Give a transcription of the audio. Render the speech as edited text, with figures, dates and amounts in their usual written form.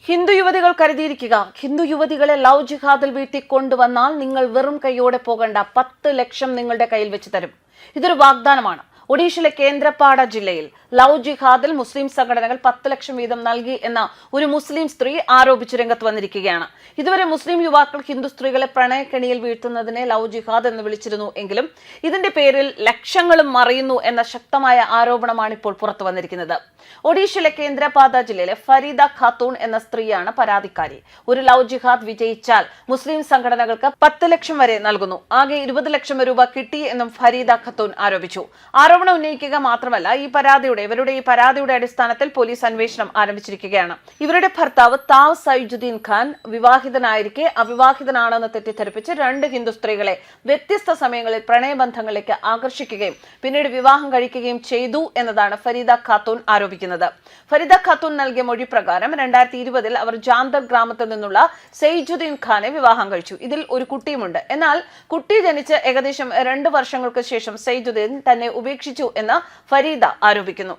ഹിന്ദു യുവതികൾ കരുതിയിരിക്കുക. ഹിന്ദു യുവതികളെ ലവ് ജിഹാദിൽ വീഴ്ത്തി കൊണ്ടുവന്നാൽ നിങ്ങൾ വെറും കൈയോടെ പോകണ്ട, 10 ലക്ഷം നിങ്ങളുടെ കയ്യിൽ വെച്ച് തരും. ഇതൊരു വാഗ്ദാനമാണ്. ഒഡീഷയിലെ കേന്ദ്രപാട ജില്ലയിൽ ലവ് ജിഹാദിൽ മുസ്ലിം സംഘടനകൾ 10 ലക്ഷം വീതം നൽകി എന്ന ഒരു മുസ്ലിം സ്ത്രീ ആരോപിച്ച് രംഗത്ത് വന്നിരിക്കുകയാണ്. ഇതുവരെ മുസ്ലിം യുവാക്കൾ ഹിന്ദു സ്ത്രീകളെ പ്രണയക്കെണിയിൽ വീഴ്ത്തുന്നതിനെ ലവ് ജിഹാദ് എന്ന് വിളിച്ചിരുന്നു എങ്കിലും ഇതിന്റെ പേരിൽ ലക്ഷങ്ങളും മറിയുന്നു എന്ന ശക്തമായ ആരോപണമാണ് ഇപ്പോൾ പുറത്തു വന്നിരിക്കുന്നത്. ഒഡീഷയിലെ കേന്ദ്രപാത ജില്ലയിലെ ഫരീദ ഖാത്തൂൺ എന്ന സ്ത്രീയാണ് പരാതിക്കാരി. ഒരു ലവ് ജിഹാദ് വിജയിച്ചാൽ മുസ്ലിം സംഘടനകൾക്ക് 10 ലക്ഷം വരെ നൽകുന്നു. ആകെ 20 ലക്ഷം രൂപ കിട്ടി എന്നും ഫരീദ ഖാത്തൂൺ ആരോപിച്ചു. ആരോപണം ഉന്നയിക്കുക മാത്രമല്ല, ഇവരുടെ ഈ പരാതിയുടെ അടിസ്ഥാനത്തിൽ പോലീസ് അന്വേഷണം ആരംഭിച്ചിരിക്കുകയാണ്. ഇവരുടെ ഭർത്താവ് താവ് സൈജുദ്ദീൻ ഖാൻ വിവാഹിതനായിരിക്കെ അവിവാഹിതനാണെന്ന് തെറ്റിദ്ധരിപ്പിച്ച് 2 ഹിന്ദു സ്ത്രീകളെ വ്യത്യസ്ത സമയങ്ങളിൽ പ്രണയബന്ധങ്ങളിലേക്ക് ആകർഷിക്കുകയും പിന്നീട് വിവാഹം കഴിക്കുകയും ചെയ്തു എന്നതാണ് ഫരീദ ഖാത്തൂൺ ആരോപിക്കുന്നത്. ഫരീദ ഖാത്തൂൺ നൽകിയ മൊഴി പ്രകാരം 2020 അവർ ജാന്തർ ഗ്രാമത്തിൽ നിന്നുള്ള സൈജുദ്ദീൻ ഖാനെ വിവാഹം കഴിച്ചു. ഇതിൽ ഒരു കുട്ടിയുമുണ്ട്. എന്നാൽ കുട്ടി ജനിച്ച് ഏകദേശം 2 വർഷങ്ങൾക്ക് ശേഷം സൈജുദ്ദീൻ തന്നെ ഉപേക്ഷിച്ചു എന്ന് ഫരീദ ആരോപിക്കുന്നു.